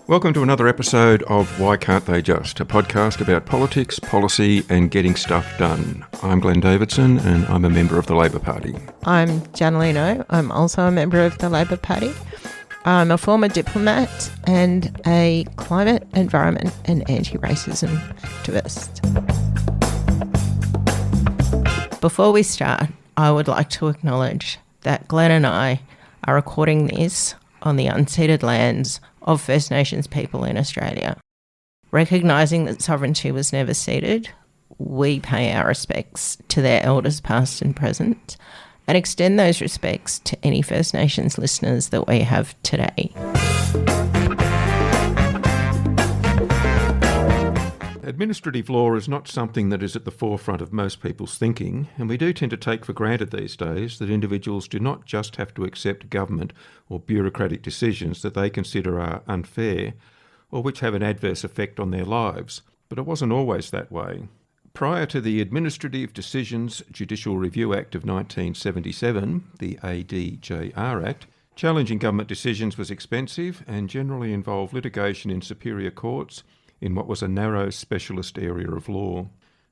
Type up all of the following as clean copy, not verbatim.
Welcome to another episode of Why Can't They Just, a podcast about politics, policy and getting stuff done. I'm Glenn Davidson and I'm a member of the Labor Party. I'm Janaline. I'm also a member of the Labor Party. I'm a former diplomat and a climate, environment and anti-racism activist. Before we start, I would like to acknowledge that Glenn and I are recording this on the unceded lands of First Nations people in Australia. Recognising that sovereignty was never ceded, we pay our respects to their elders past and present and extend those respects to any First Nations listeners that we have today. Administrative law is not something that is at the forefront of most people's thinking, and we do tend to take for granted these days that individuals do not just have to accept government or bureaucratic decisions that they consider are unfair or which have an adverse effect on their lives. But it wasn't always that way. Prior to the Administrative Decisions Judicial Review Act of 1977, the ADJR Act, challenging government decisions was expensive and generally involved litigation in superior courts in what was a narrow specialist area of law.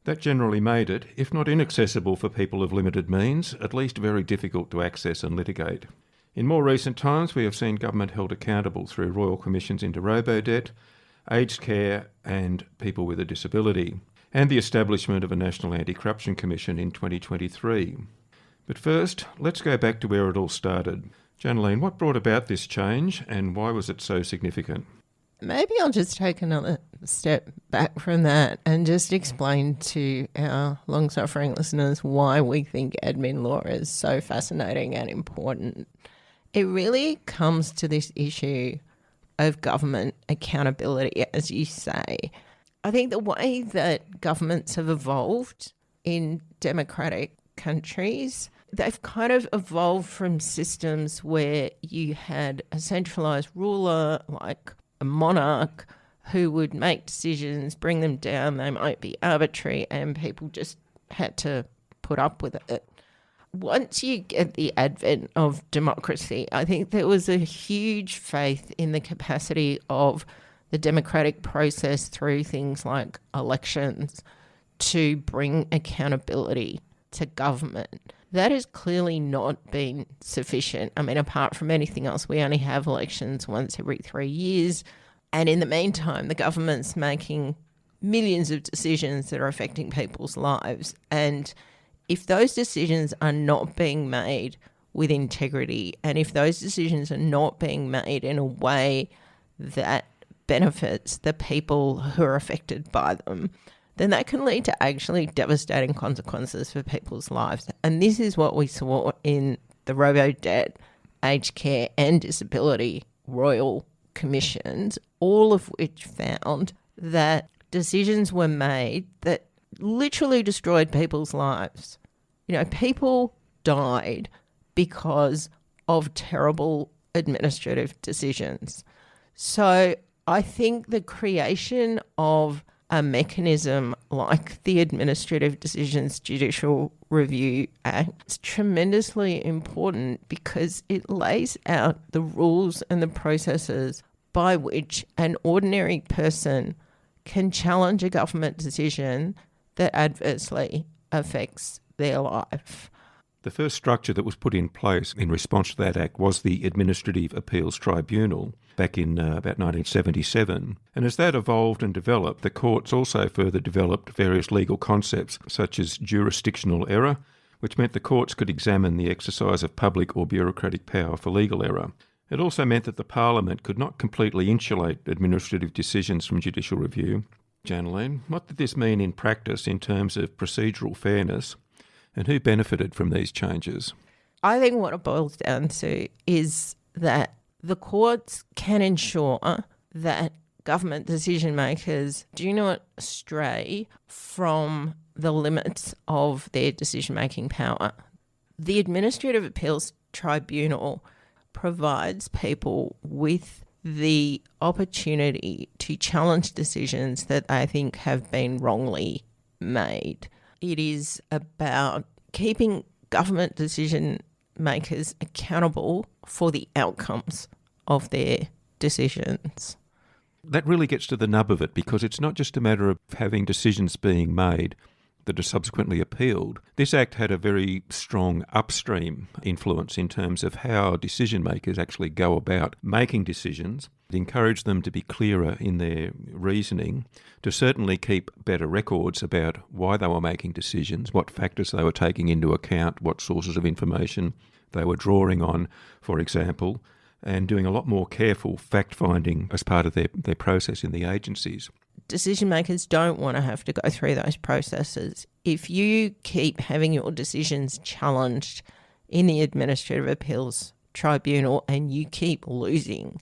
That generally made it, if not inaccessible for people of limited means, at least very difficult to access and litigate. In more recent times, we have seen government held accountable through royal commissions into robo-debt, aged care and people with a disability, and the establishment of a National Anti-Corruption Commission in 2023. But first, let's go back to where it all started. Janaline, what brought about this change and why was it so significant? Maybe I'll just take another step back from that and just explain to our long-suffering listeners why we think admin law is so fascinating and important. It really comes to this issue of government accountability, as you say. I think the way that governments have evolved in democratic countries, they've kind of evolved from systems where you had a centralised ruler like a monarch who would make decisions, bring them down, they might be arbitrary, and people just had to put up with it. Once you get the advent of democracy, I think there was a huge faith in the capacity of the democratic process through things like elections to bring accountability to government. That has clearly not been sufficient. I mean, apart from anything else, we only have elections once every 3 years. And in the meantime, the government's making millions of decisions that are affecting people's lives. And if those decisions are not being made with integrity, and if those decisions are not being made in a way that benefits the people who are affected by them, then that can lead to actually devastating consequences for people's lives. And this is what we saw in the robo-debt, aged care and disability royal commissions, all of which found that decisions were made that literally destroyed people's lives. You know, people died because of terrible administrative decisions. So I think the creation of a mechanism like the Administrative Decisions Judicial Review Act is tremendously important because it lays out the rules and the processes by which an ordinary person can challenge a government decision that adversely affects their life. The first structure that was put in place in response to that act was the Administrative Appeals Tribunal back in about 1977. And as that evolved and developed, the courts also further developed various legal concepts such as jurisdictional error, which meant the courts could examine the exercise of public or bureaucratic power for legal error. It also meant that the Parliament could not completely insulate administrative decisions from judicial review. Janaline, what did this mean in practice in terms of procedural fairness, and who benefited from these changes? I think what it boils down to is that the courts can ensure that government decision makers do not stray from the limits of their decision-making power. The Administrative Appeals Tribunal provides people with the opportunity to challenge decisions that they think have been wrongly made. It is about keeping government decision makers accountable for the outcomes of their decisions. That really gets to the nub of it, because it's not just a matter of having decisions being made that are subsequently appealed. This Act had a very strong upstream influence in terms of how decision makers actually go about making decisions. It encouraged them to be clearer in their reasoning, to certainly keep better records about why they were making decisions, what factors they were taking into account, what sources of information they were drawing on, for example, and doing a lot more careful fact-finding as part of their process in the agencies. Decision makers don't want to have to go through those processes. If you keep having your decisions challenged in the Administrative Appeals Tribunal and you keep losing,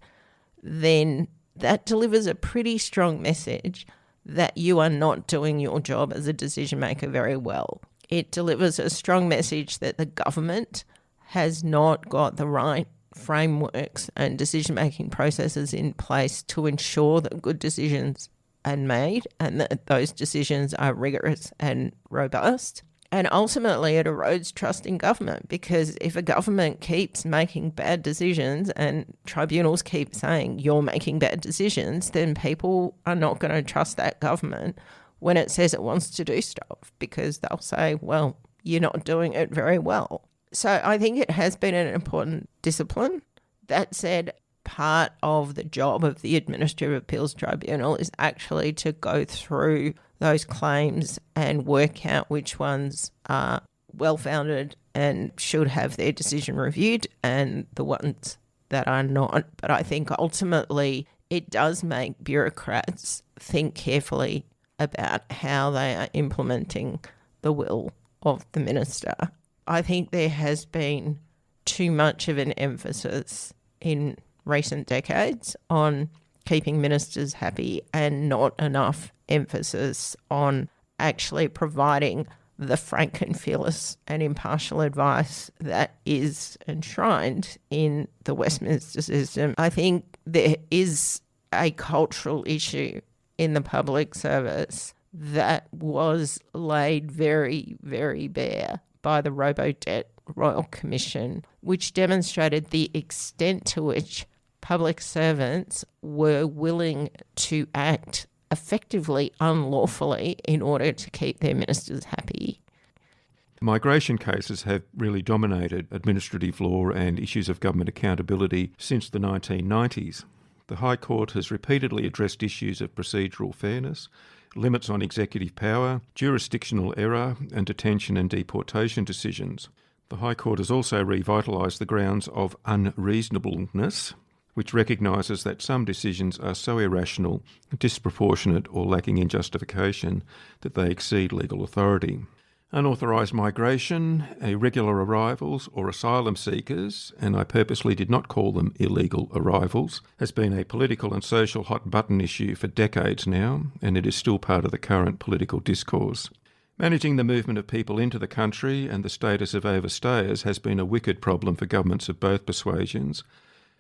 then that delivers a pretty strong message that you are not doing your job as a decision maker very well. It delivers a strong message that the government has not got the right frameworks and decision-making processes in place to ensure that good decisions are made and that those decisions are rigorous and robust. And ultimately, it erodes trust in government, because if a government keeps making bad decisions and tribunals keep saying you're making bad decisions, then people are not going to trust that government when it says it wants to do stuff, because they'll say, well, you're not doing it very well. So I think it has been an important discipline. That said, part of the job of the Administrative Appeals Tribunal is actually to go through those claims and work out which ones are well-founded and should have their decision reviewed and the ones that are not. But I think ultimately it does make bureaucrats think carefully about how they are implementing the will of the minister. I think there has been too much of an emphasis in recent decades on keeping ministers happy and not enough emphasis on actually providing the frank and fearless and impartial advice that is enshrined in the Westminster system. I think there is a cultural issue in the public service that was laid very, very bare by the Robo-Debt Royal Commission, which demonstrated the extent to which public servants were willing to act effectively unlawfully in order to keep their ministers happy. Migration cases have really dominated administrative law and issues of government accountability since the 1990s. The High Court has repeatedly addressed issues of procedural fairness, limits on executive power, jurisdictional error, and detention and deportation decisions. The High Court has also revitalised the grounds of unreasonableness, which recognises that some decisions are so irrational, disproportionate, or lacking in justification that they exceed legal authority. Unauthorised migration, irregular arrivals, or asylum seekers, and I purposely did not call them illegal arrivals, has been a political and social hot-button issue for decades now, and it is still part of the current political discourse. Managing the movement of people into the country and the status of overstayers has been a wicked problem for governments of both persuasions,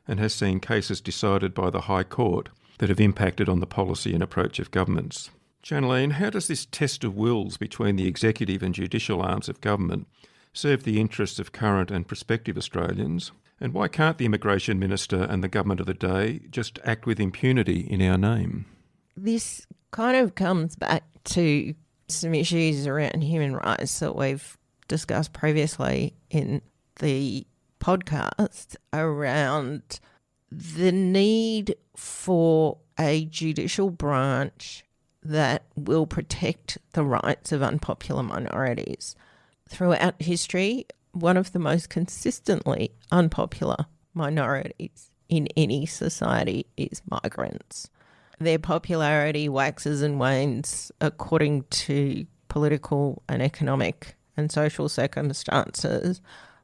and has seen cases decided by the High Court that have impacted on the policy and approach of governments. Janaline, how does this test of wills between the executive and judicial arms of government serve the interests of current and prospective Australians? And why can't the Immigration Minister and the government of the day just act with impunity in our name? This kind of comes back to some issues around human rights that we've discussed previously in the podcast around the need for a judicial branch that will protect the rights of unpopular minorities. Throughout history, one of the most consistently unpopular minorities in any society is migrants. Their popularity waxes and wanes according to political and economic and social circumstances,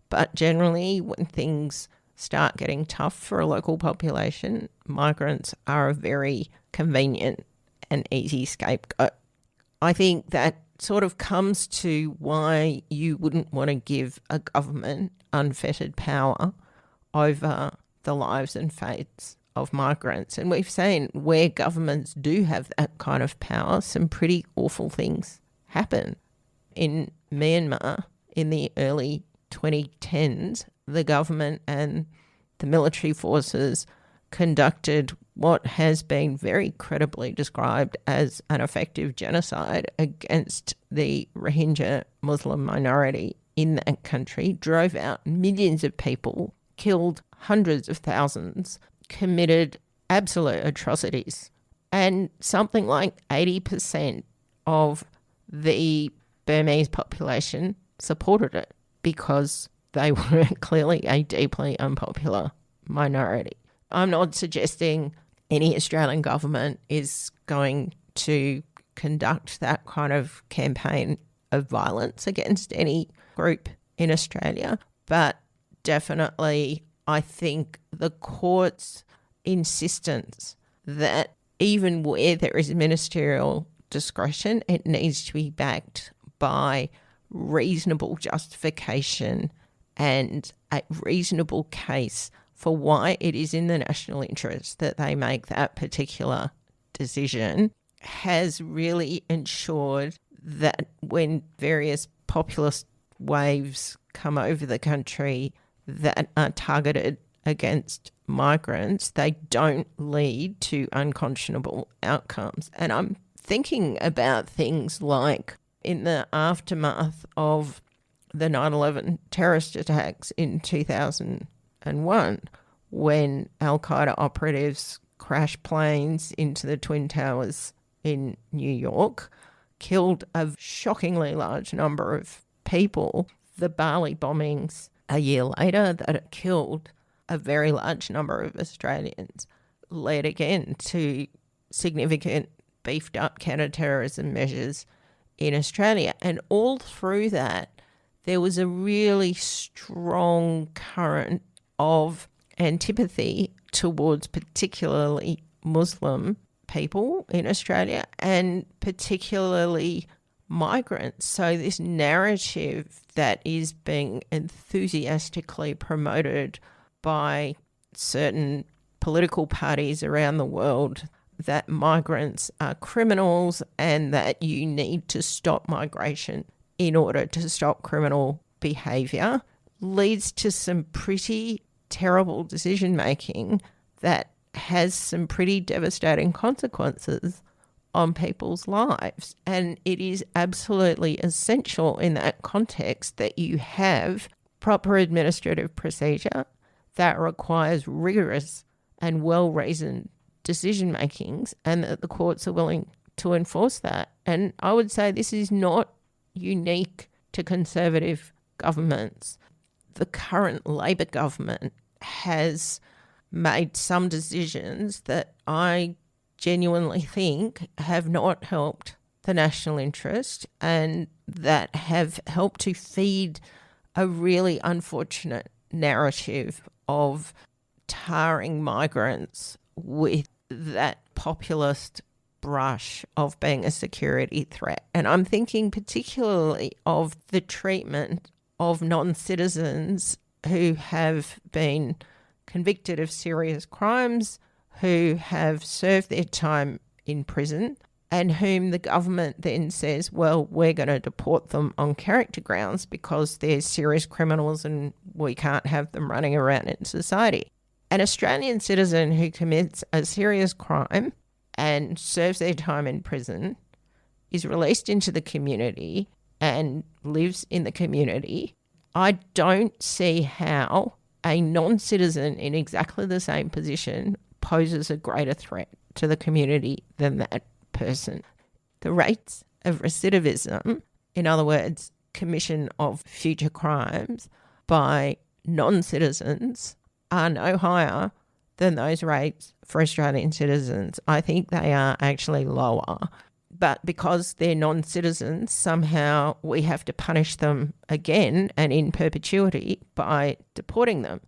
but generally when things start getting tough for a local population, migrants are a very convenient and easy scapegoat. I think that sort of comes to why you wouldn't want to give a government unfettered power over the lives and fates of migrants. And we've seen where governments do have that kind of power, some pretty awful things happen. In Myanmar, in the early 2010s, the government and the military forces conducted what has been very credibly described as an effective genocide against the Rohingya Muslim minority in that country, drove out millions of people, killed hundreds of thousands, committed absolute atrocities. And something like 80% of the Burmese population supported it because they were clearly a deeply unpopular minority. I'm not suggesting any Australian government is going to conduct that kind of campaign of violence against any group in Australia, but definitely I think the court's insistence that even where there is ministerial discretion, it needs to be backed by reasonable justification and a reasonable case for why it is in the national interest that they make that particular decision, has really ensured that when various populist waves come over the country that are targeted against migrants, they don't lead to unconscionable outcomes. And I'm thinking about things like in the aftermath of the 9/11 terrorist attacks in 2001, when Al-Qaeda operatives crashed planes into the Twin Towers in New York, killed a shockingly large number of people. The Bali bombings a year later that killed a very large number of Australians led again to significant beefed up counter-terrorism measures in Australia. And all through that, there was a really strong current of antipathy towards particularly Muslim people in Australia and particularly migrants. So this narrative that is being enthusiastically promoted by certain political parties around the world that migrants are criminals and that you need to stop migration in order to stop criminal behaviour leads to some pretty terrible decision making that has some pretty devastating consequences on people's lives. And it is absolutely essential in that context that you have proper administrative procedure that requires rigorous and well-reasoned decision makings and that the courts are willing to enforce that. And I would say this is not unique to Conservative governments. The current Labor government has made some decisions that I genuinely think have not helped the national interest and that have helped to feed a really unfortunate narrative of tarring migrants with that populist brush of being a security threat. And I'm thinking particularly of the treatment of non-citizens who have been convicted of serious crimes, who have served their time in prison, and whom the government then says, well, we're going to deport them on character grounds because they're serious criminals and we can't have them running around in society. An Australian citizen who commits a serious crime and serves their time in prison is released into the community and lives in the community. I don't see how a non-citizen in exactly the same position poses a greater threat to the community than that person. The rates of recidivism, in other words, commission of future crimes by non-citizens, are no higher than those rates for Australian citizens. I think they are actually lower. But because they're non-citizens, somehow we have to punish them again and in perpetuity by deporting them.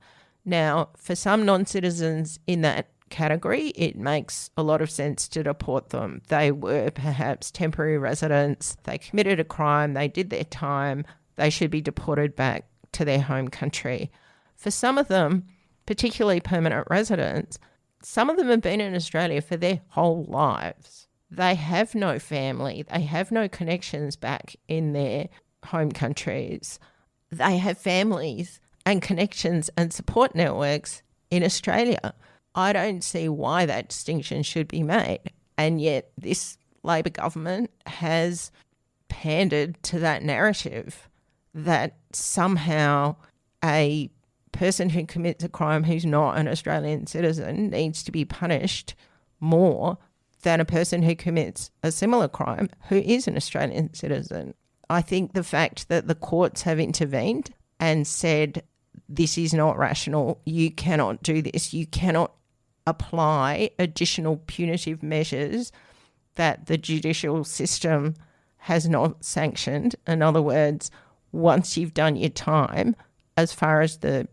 Now, for some non-citizens in that category, it makes a lot of sense to deport them. They were perhaps temporary residents, they committed a crime, they did their time, they should be deported back to their home country. For some of them, particularly permanent residents, some of them have been in Australia for their whole lives. They have no family, they have no connections back in their home countries. They have families and connections and support networks in Australia. I don't see why that distinction should be made. And yet this Labor government has pandered to that narrative that somehow a person who commits a crime who's not an Australian citizen needs to be punished more than a person who commits a similar crime who is an Australian citizen. I think the fact that the courts have intervened and said this is not rational, you cannot do this, you cannot apply additional punitive measures that the judicial system has not sanctioned. In other words, once you've done your time, as far as the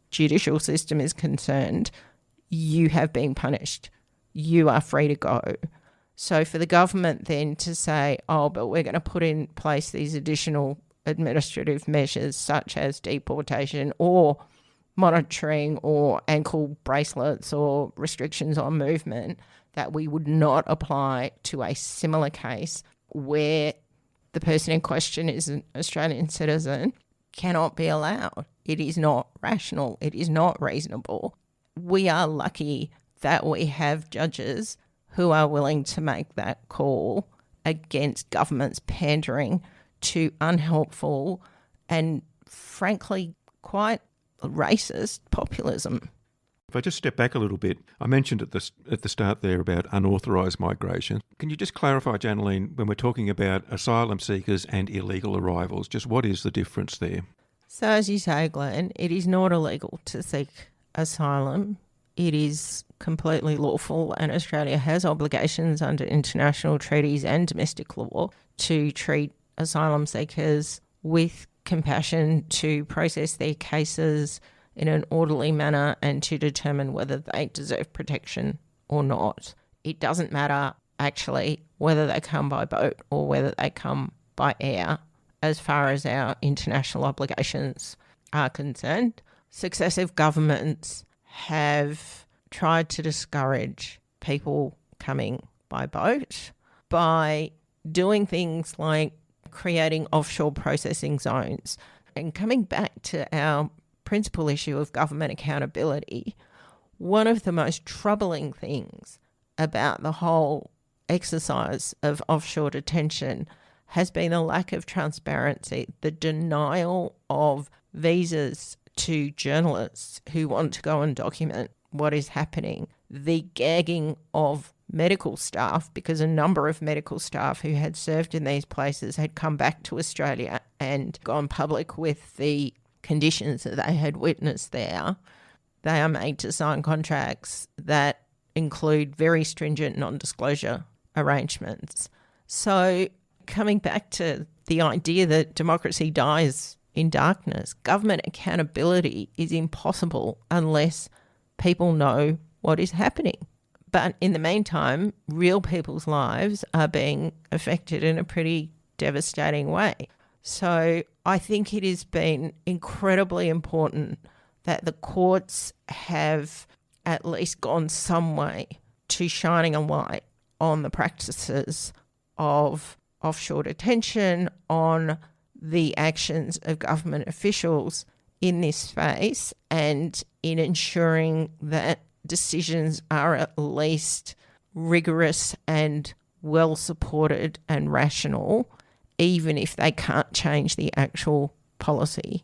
judicial system is concerned, you have been punished. You are free to go. So for the government then to say, oh, but we're going to put in place these additional administrative measures such as deportation or monitoring or ankle bracelets or restrictions on movement that we would not apply to a similar case where the person in question is an Australian citizen cannot be allowed. It is not rational. It is not reasonable. We are lucky that we have judges who are willing to make that call against governments pandering to unhelpful and frankly quite racist populism. If I just step back a little bit, I mentioned at the start there about unauthorised migration. Can you just clarify, Janaline, when we're talking about asylum seekers and illegal arrivals, just what is the difference there? So as you say, Glenn, it is not illegal to seek asylum. It is completely lawful, and Australia has obligations under international treaties and domestic law to treat asylum seekers with compassion, to process their cases in an orderly manner and to determine whether they deserve protection or not. It doesn't matter, actually, whether they come by boat or whether they come by air as far as our international obligations are concerned. Successive governments have tried to discourage people coming by boat by doing things like creating offshore processing zones. And coming back to our principal issue of government accountability, one of the most troubling things about the whole exercise of offshore detention has been a lack of transparency, the denial of visas to journalists who want to go and document what is happening, the gagging of medical staff, because a number of medical staff who had served in these places had come back to Australia and gone public with the conditions that they had witnessed there. They are made to sign contracts that include very stringent non-disclosure arrangements. So coming back to the idea that democracy dies in darkness, government accountability is impossible unless people know what is happening. But in the meantime, real people's lives are being affected in a pretty devastating way. So I think it has been incredibly important that the courts have at least gone some way to shining a light on the practices of offshore detention, on the actions of government officials in this space, and in ensuring that decisions are at least rigorous and well supported and rational, even if they can't change the actual policy.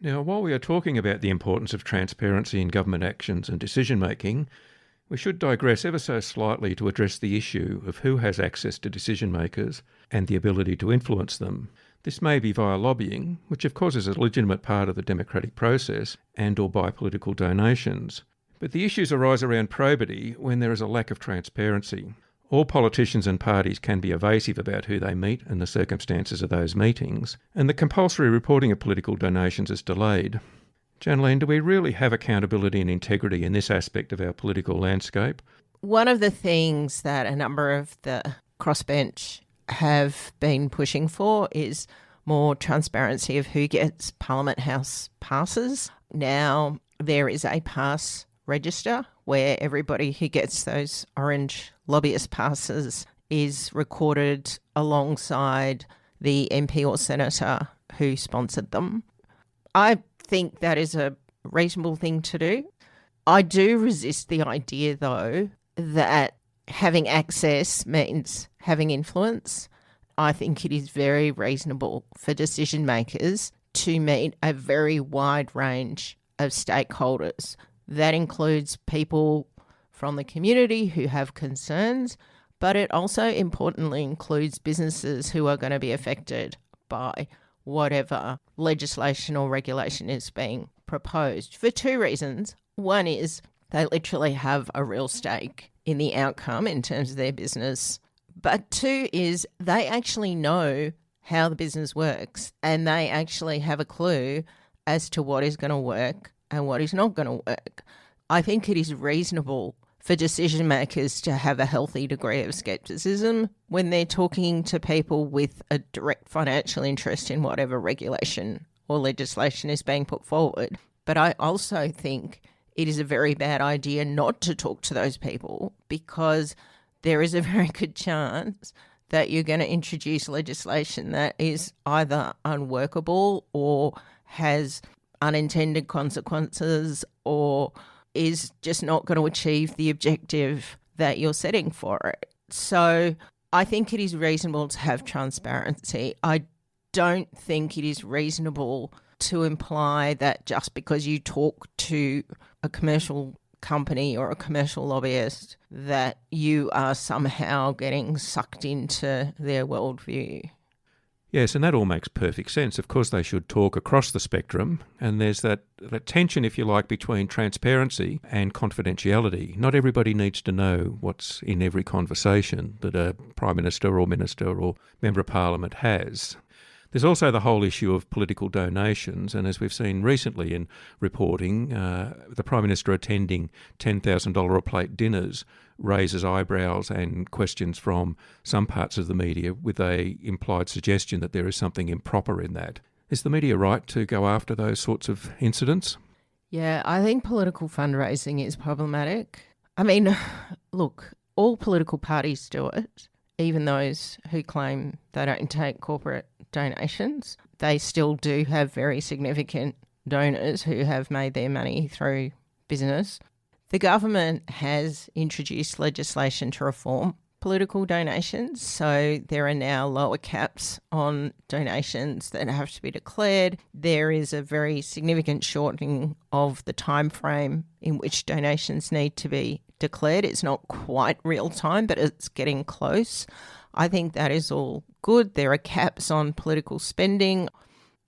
Now, while we are talking about the importance of transparency in government actions and decision-making, we should digress ever so slightly to address the issue of who has access to decision-makers and the ability to influence them. This may be via lobbying, which of course is a legitimate part of the democratic process, and or by political donations. But the issues arise around probity when there is a lack of transparency. All politicians and parties can be evasive about who they meet and the circumstances of those meetings, and the compulsory reporting of political donations is delayed. Janaline, do we really have accountability and integrity in this aspect of our political landscape? One of the things that a number of the crossbench have been pushing for is more transparency of who gets Parliament House passes. Now, there is a pass register where everybody who gets those orange lobbyist passes is recorded alongside the MP or senator who sponsored them. I think that is a reasonable thing to do. I do resist the idea, though, that having access means having influence. I think it is very reasonable for decision makers to meet a very wide range of stakeholders. That includes people from the community who have concerns, but it also importantly includes businesses who are going to be affected by whatever legislation or regulation is being proposed for two reasons. One is they literally have a real stake in the outcome in terms of their business. But two is they actually know how the business works and they actually have a clue as to what is going to work and what is not going to work. I think it is reasonable for decision makers to have a healthy degree of scepticism when they're talking to people with a direct financial interest in whatever regulation or legislation is being put forward. But I also think it is a very bad idea not to talk to those people, because there is a very good chance that you're going to introduce legislation that is either unworkable or has unintended consequences or is just not going to achieve the objective that you're setting for it. So I think it is reasonable to have transparency. I don't think it is reasonable to imply that just because you talk to a commercial company or a commercial lobbyist that you are somehow getting sucked into their worldview. Yes, and that all makes perfect sense. Of course, they should talk across the spectrum, and there's that tension, if you like, between transparency and confidentiality. Not everybody needs to know what's in every conversation that a Prime Minister or Minister or Member of Parliament has. There's also the whole issue of political donations, and as we've seen recently in reporting, the Prime Minister attending $10,000 a plate dinners raises eyebrows and questions from some parts of the media with a implied suggestion that there is something improper in that. Is the media right to go after those sorts of incidents? Yeah, I think political fundraising is problematic. I mean, look, all political parties do it, even those who claim they don't take corporate donations. They still do have very significant donors who have made their money through business. The government has introduced legislation to reform political donations, so there are now lower caps on donations that have to be declared. There is a very significant shortening of the time frame in which donations need to be declared. It's not quite real time, but it's getting close. I think that is all good. There are caps on political spending.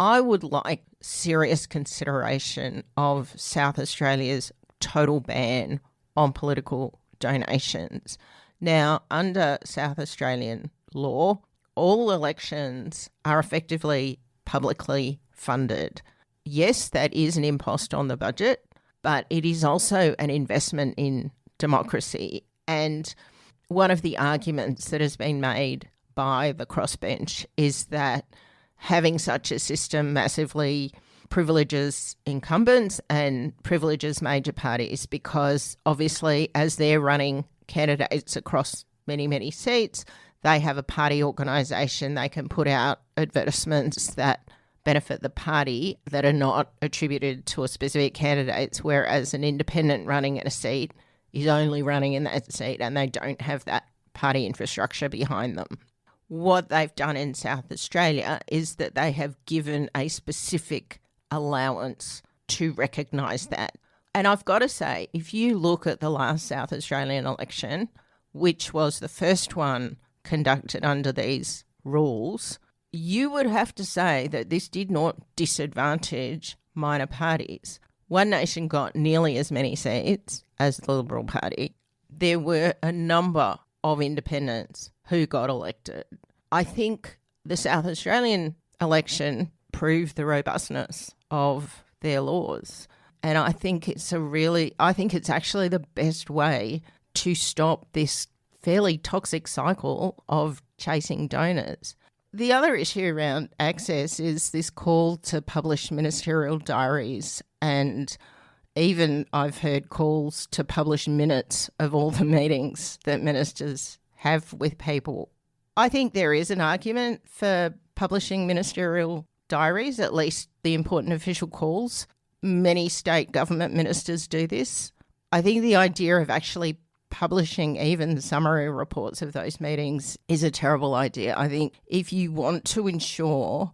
I would like serious consideration of South Australia's total ban on political donations. Now, under South Australian law, all elections are effectively publicly funded. Yes, that is an impost on the budget, but it is also an investment in democracy. And one of the arguments that has been made by the crossbench is that having such a system massively privileges incumbents and privileges major parties, because obviously as they're running candidates across many, many seats, they have a party organisation. They can put out advertisements that benefit the party that are not attributed to a specific candidate, whereas an independent running in a seat is only running in that seat and they don't have that party infrastructure behind them. What they've done in South Australia is that they have given a specific allowance to recognise that. And I've got to say, if you look at the last South Australian election, which was the first one conducted under these rules, you would have to say that this did not disadvantage minor parties. One Nation got nearly as many seats as the Liberal Party. There were a number of independents who got elected. I think the South Australian election proved the robustness of their laws. And I think it's actually the best way to stop this fairly toxic cycle of chasing donors. The other issue around access is this call to publish ministerial diaries, and even I've heard calls to publish minutes of all the meetings that ministers have with people. I think there is an argument for publishing ministerial diaries, at least the important official calls. Many state government ministers do this. I think the idea of actually publishing even summary reports of those meetings is a terrible idea. I think if you want to ensure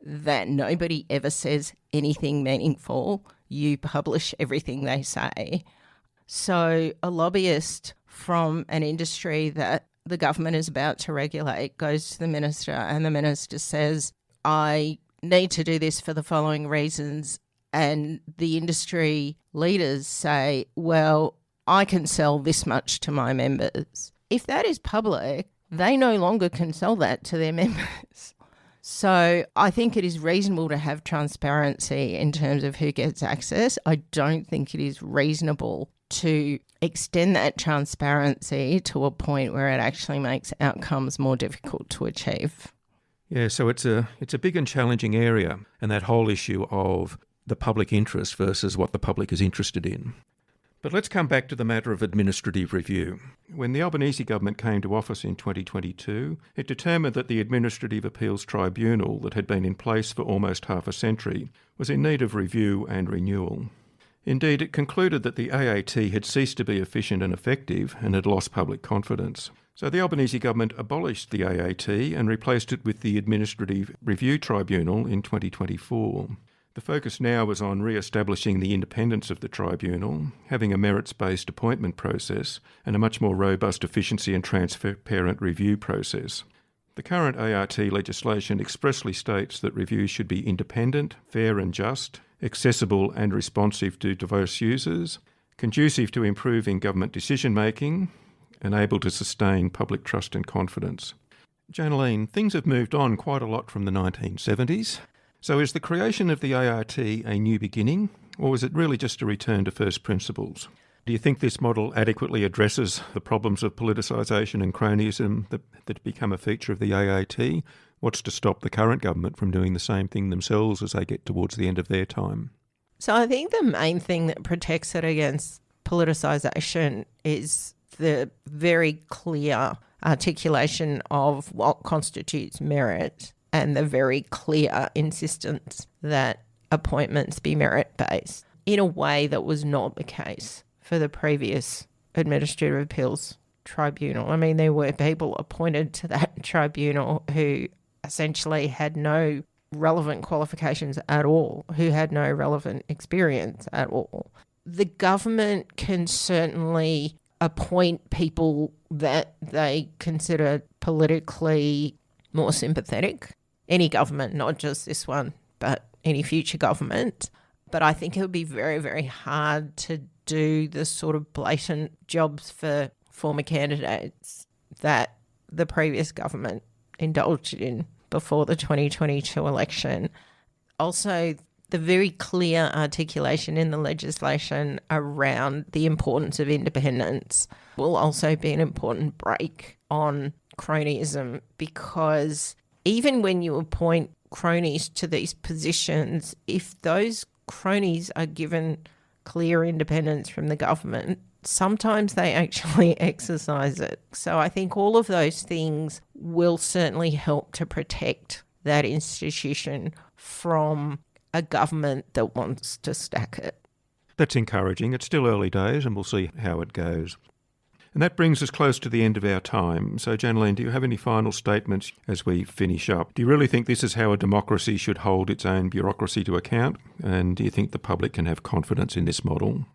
that nobody ever says anything meaningful, you publish everything they say. So a lobbyist from an industry that the government is about to regulate goes to the minister and the minister says, I need to do this for the following reasons. And the industry leaders say, well, I can sell this much to my members. If that is public, they no longer can sell that to their members. So I think it is reasonable to have transparency in terms of who gets access. I don't think it is reasonable to extend that transparency to a point where it actually makes outcomes more difficult to achieve. Yeah, so it's a big and challenging area, and that whole issue of the public interest versus what the public is interested in. But let's come back to the matter of administrative review. When the Albanese government came to office in 2022, it determined that the Administrative Appeals Tribunal that had been in place for almost half a century was in need of review and renewal. Indeed, it concluded that the AAT had ceased to be efficient and effective and had lost public confidence. So the Albanese government abolished the AAT and replaced it with the Administrative Review Tribunal in 2024. The focus now was on re-establishing the independence of the tribunal, having a merits-based appointment process, and a much more robust efficiency and transparent review process. The current ART legislation expressly states that reviews should be independent, fair and just, accessible and responsive to diverse users, conducive to improving government decision-making, and able to sustain public trust and confidence. Janaline, things have moved on quite a lot from the 1970s. So is the creation of the ART a new beginning, or is it really just a return to first principles? Do you think this model adequately addresses the problems of politicisation and cronyism that become a feature of the ART? What's to stop the current government from doing the same thing themselves as they get towards the end of their time? So I think the main thing that protects it against politicisation is the very clear articulation of what constitutes merit and the very clear insistence that appointments be merit-based in a way that was not the case for the previous Administrative Appeals Tribunal. I mean, there were people appointed to that tribunal who essentially had no relevant qualifications at all, who had no relevant experience at all. The government can certainly appoint people that they consider politically more sympathetic. Any government, not just this one, but any future government. But I think it would be very, very hard to do the sort of blatant jobs for former candidates that the previous government indulged in before the 2022 election. Also, the very clear articulation in the legislation around the importance of independence will also be an important break on cronyism, because even when you appoint cronies to these positions, if those cronies are given clear independence from the government, sometimes they actually exercise it. So I think all of those things will certainly help to protect that institution from a government that wants to stack it. That's encouraging. It's still early days and we'll see how it goes. And that brings us close to the end of our time. So, Janaline, do you have any final statements as we finish up? Do you really think this is how a democracy should hold its own bureaucracy to account? And do you think the public can have confidence in this model?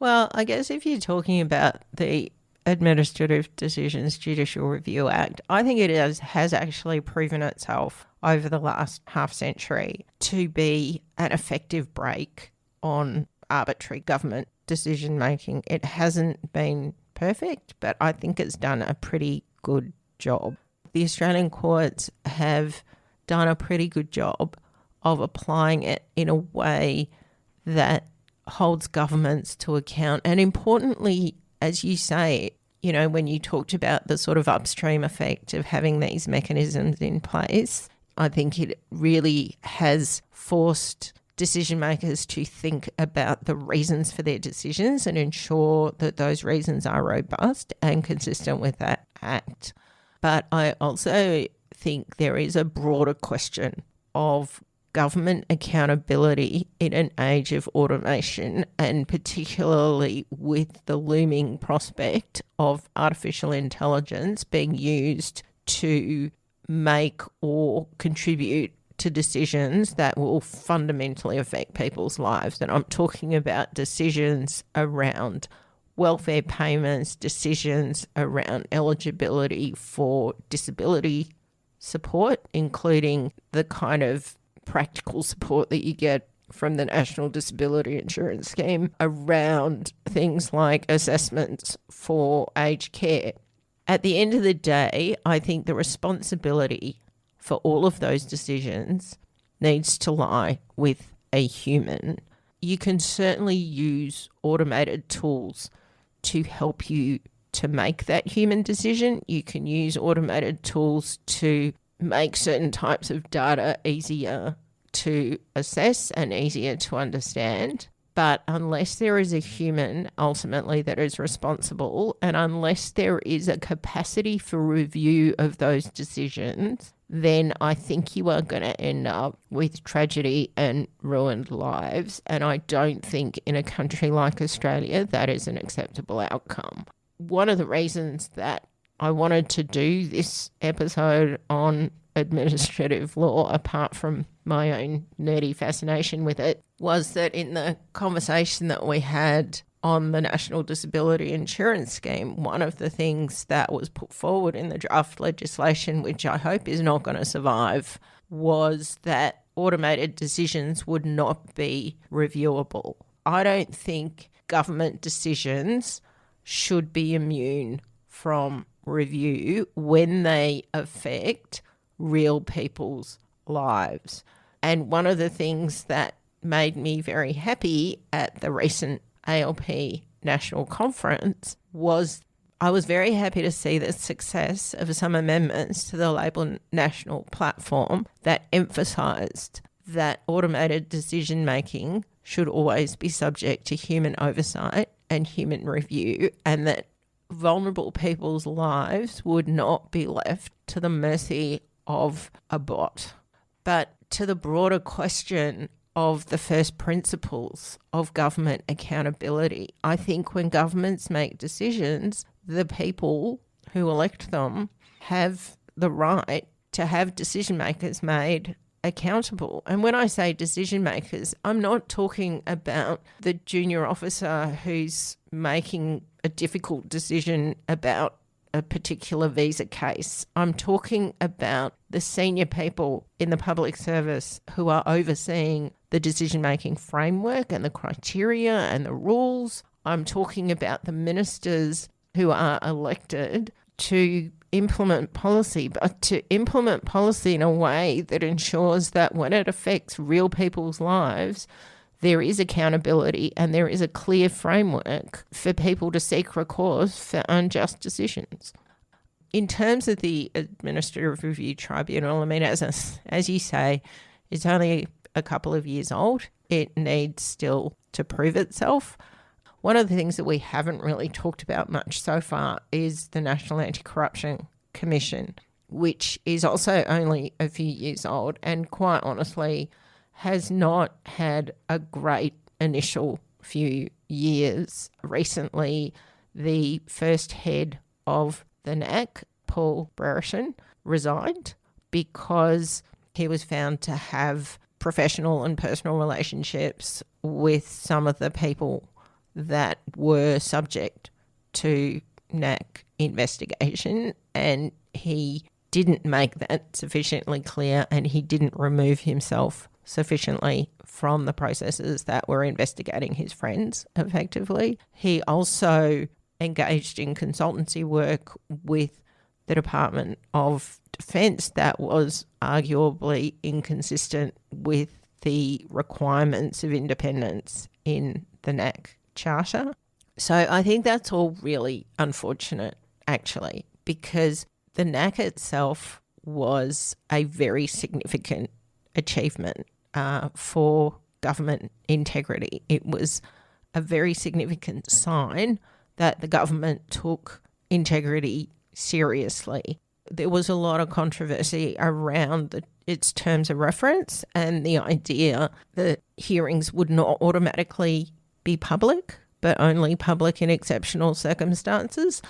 Well, I guess if you're talking about the Administrative Decisions Judicial Review Act, I think it has actually proven itself over the last half century to be an effective brake on arbitrary government decision making. It hasn't been perfect, but I think it's done a pretty good job. The Australian courts have done a pretty good job of applying it in a way that holds governments to account. And importantly, as you say, you know, when you talked about the sort of upstream effect of having these mechanisms in place, I think it really has forced decision makers to think about the reasons for their decisions and ensure that those reasons are robust and consistent with that act. But I also think there is a broader question of government accountability in an age of automation, and particularly with the looming prospect of artificial intelligence being used to make or contribute to decisions that will fundamentally affect people's lives. And I'm talking about decisions around welfare payments, decisions around eligibility for disability support, including the kind of practical support that you get from the National Disability Insurance Scheme around things like assessments for aged care. At the end of the day, I think the responsibility for all of those decisions needs to lie with a human. You can certainly use automated tools to help you to make that human decision. You can use automated tools to make certain types of data easier to assess and easier to understand. But unless there is a human ultimately that is responsible, and unless there is a capacity for review of those decisions, then I think you are going to end up with tragedy and ruined lives. And I don't think in a country like Australia that is an acceptable outcome. One of the reasons that I wanted to do this episode on administrative law, apart from my own nerdy fascination with it, was that in the conversation that we had on the National Disability Insurance Scheme, one of the things that was put forward in the draft legislation, which I hope is not going to survive, was that automated decisions would not be reviewable. I don't think government decisions should be immune from review when they affect real people's lives. And one of the things that made me very happy at the recent ALP National Conference was I was very happy to see the success of some amendments to the Labor National Platform that emphasised that automated decision-making should always be subject to human oversight and human review, and that vulnerable people's lives would not be left to the mercy of a bot. But to the broader question of the first principles of government accountability, I think when governments make decisions, the people who elect them have the right to have decision makers made accountable. And when I say decision makers, I'm not talking about the junior officer who's making a difficult decision about a particular visa case. I'm talking about the senior people in the public service who are overseeing the decision-making framework and the criteria and the rules. I'm talking about the ministers who are elected to implement policy, but to implement policy in a way that ensures that when it affects real people's lives, there is accountability and there is a clear framework for people to seek recourse for unjust decisions. In terms of the Administrative Review Tribunal, I mean, as you say, it's only a couple of years old. It needs still to prove itself. One of the things that we haven't really talked about much so far is the National Anti-Corruption Commission, which is also only a few years old and quite honestly has not had a great initial few years. Recently, the first head of the NAC, Paul Brereton, resigned because he was found to have professional and personal relationships with some of the people that were subject to NAC investigation, and he didn't make that sufficiently clear and he didn't remove himself sufficiently from the processes that were investigating his friends effectively. He also engaged in consultancy work with the Department of Defence that was arguably inconsistent with the requirements of independence in the NAC Charter. So I think that's all really unfortunate, actually, because the NAC itself was a very significant achievement for government integrity. It was a very significant sign that the government took integrity seriously. there was a lot of controversy around its terms of reference and the idea that hearings would not automatically be public, but only public in exceptional circumstances.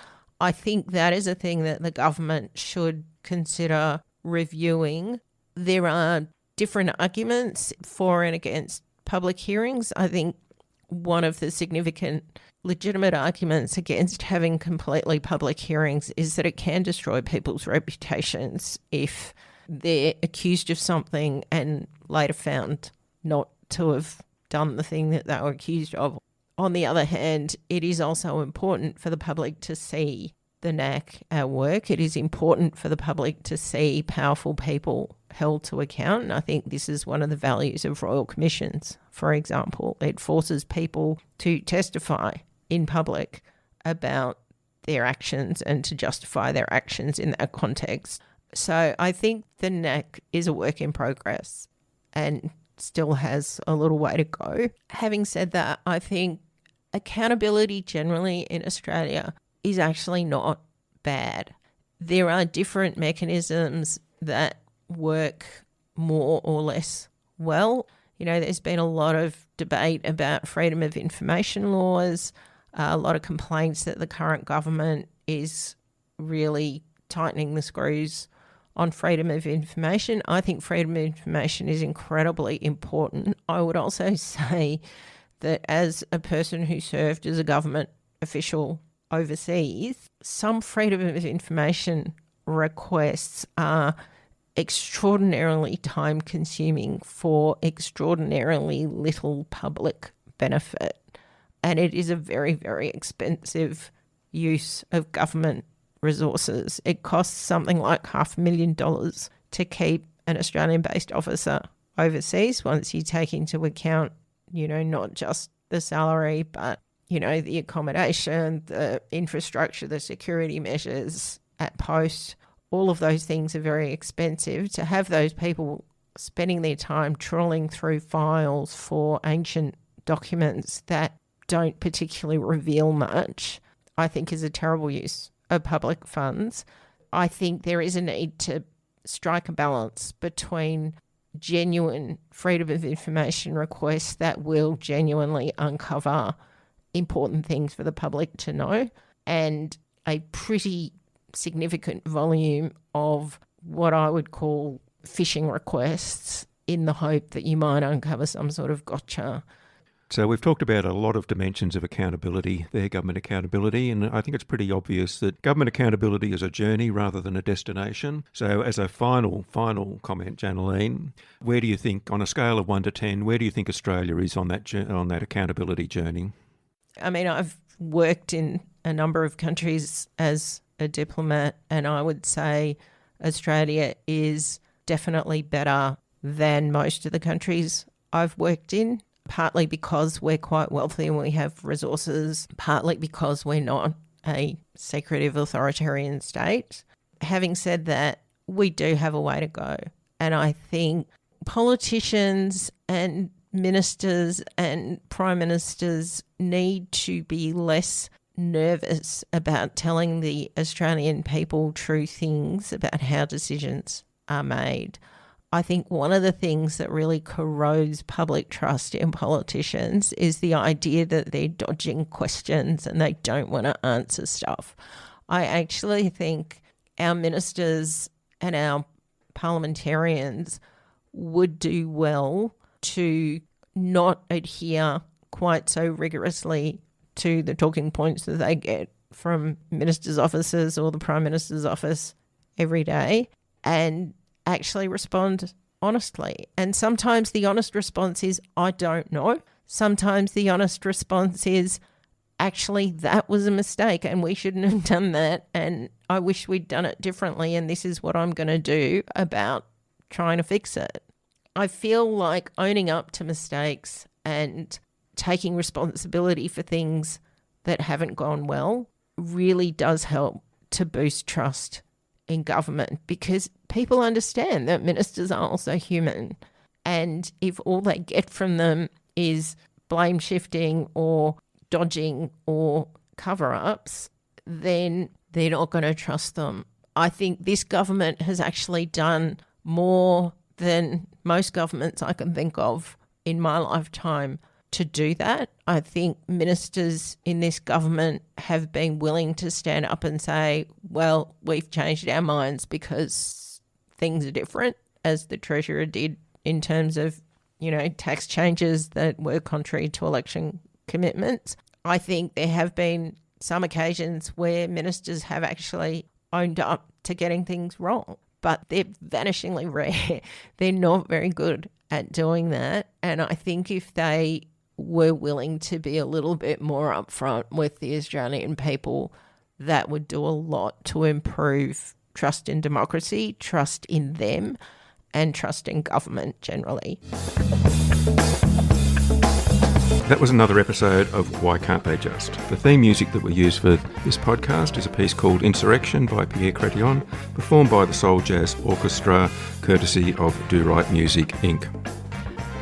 I think that is a thing that the government should consider reviewing. There are different arguments for and against public hearings. I think one of the significant legitimate arguments against having completely public hearings is that it can destroy people's reputations if they're accused of something and later found not to have done the thing that they were accused of. On the other hand, it is also important for the public to see the NAC at work. It is important for the public to see powerful people held to account. And I think this is one of the values of royal commissions, for example. It forces people to testify in public about their actions and to justify their actions in that context. So I think the NAC is a work in progress and still has a little way to go. Having said that, I think accountability generally in Australia is actually not bad. There are different mechanisms that work more or less well. You know, there's been a lot of debate about freedom of information laws, a lot of complaints that the current government is really tightening the screws on freedom of information. I think freedom of information is incredibly important. I would also say that as a person who served as a government official overseas, some freedom of information requests are extraordinarily time-consuming for extraordinarily little public benefit. And it is a very, very expensive use of government resources. It costs something like $500,000 to keep an Australian-based officer overseas once you take into account, you know, not just the salary, but, you know, the accommodation, the infrastructure, the security measures at post. All of those things are very expensive. To have those people spending their time trawling through files for ancient documents that don't particularly reveal much, I think is a terrible use of public funds. I think there is a need to strike a balance between genuine freedom of information requests that will genuinely uncover important things for the public to know and a pretty significant volume of what I would call phishing requests in the hope that you might uncover some sort of gotcha. So we've talked about a lot of dimensions of accountability there, government accountability, and I think it's pretty obvious that government accountability is a journey rather than a destination. So as a final comment, Janaline, where do you think, on a scale of 1 to 10, where do you think Australia is on that accountability journey? I mean, I've worked in a number of countries as a diplomat, and I would say Australia is definitely better than most of the countries I've worked in, partly because we're quite wealthy and we have resources, partly because we're not a secretive authoritarian state. Having said that, we do have a way to go. And I think politicians and ministers and prime ministers need to be less nervous about telling the Australian people true things about how decisions are made. I think one of the things that really corrodes public trust in politicians is the idea that they're dodging questions and they don't want to answer stuff. I actually think our ministers and our parliamentarians would do well to not adhere quite so rigorously to the talking points that they get from ministers' offices or the Prime Minister's office every day and actually respond honestly. And sometimes the honest response is, I don't know. Sometimes the honest response is, actually, that was a mistake and we shouldn't have done that and I wish we'd done it differently and this is what I'm going to do about trying to fix it. I feel like owning up to mistakes and taking responsibility for things that haven't gone well really does help to boost trust in government because people understand that ministers are also human. And if all they get from them is blame shifting or dodging or cover-ups, then they're not going to trust them I think this government has actually done more than most governments I can think of in my lifetime to do that. I think ministers in this government have been willing to stand up and say, well, we've changed our minds because things are different, as the Treasurer did in terms of, tax changes that were contrary to election commitments. I think there have been some occasions where ministers have actually owned up to getting things wrong, but they're vanishingly rare. They're not very good at doing that. And I think if they were willing to be a little bit more upfront with the Australian people, that would do a lot to improve trust in democracy, trust in them, and trust in government generally. That was another episode of Why Can't They Just? The theme music that we use for this podcast is a piece called Insurrection by Pierre, Chrétien, performed by the Soul Jazz Orchestra, courtesy of Do Right Music, Inc.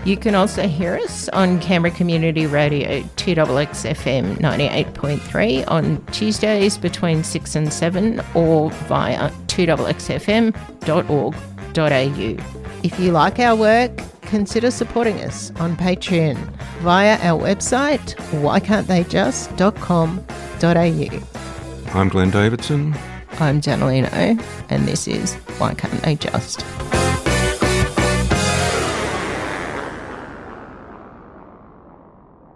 You can also hear us on Canberra Community Radio 2XXFM 98.3 on Tuesdays between 6 and 7 or via 2XXFM.org.au. If you like our work, consider supporting us on Patreon via our website whycan'ttheyjust.com.au. I'm Glenn Davidson. I'm Janaline, and this is Why Can't They Just?